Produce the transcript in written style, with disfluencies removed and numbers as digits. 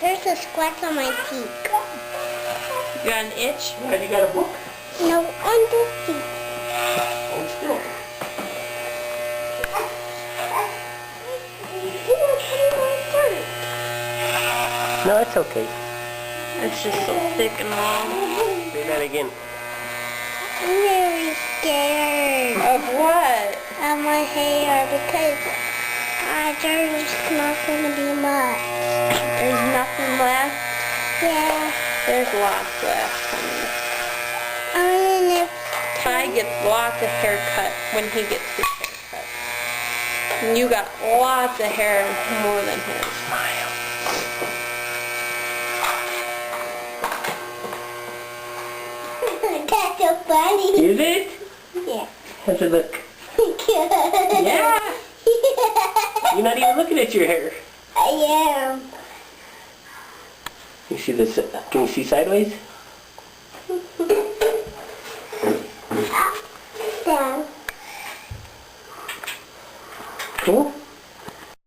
There's a scratch on my cheek. You got an itch? Have you got a book? No, on this cheek. Hold still. No, it's okay. It's just so thick and long. Say that again. I'm really scared Of what? of my hair because there's not going to be much. There's nothing left? Yeah. There's lots left, honey. I mean, if Ty gets lots of haircut when he gets his haircut. And you got lots of hair more than his. Smile. that's so funny. Is it? Yeah. How's it look? Yeah. You're not even looking at your hair. I am. You see this? Can you see sideways? Down. Cool.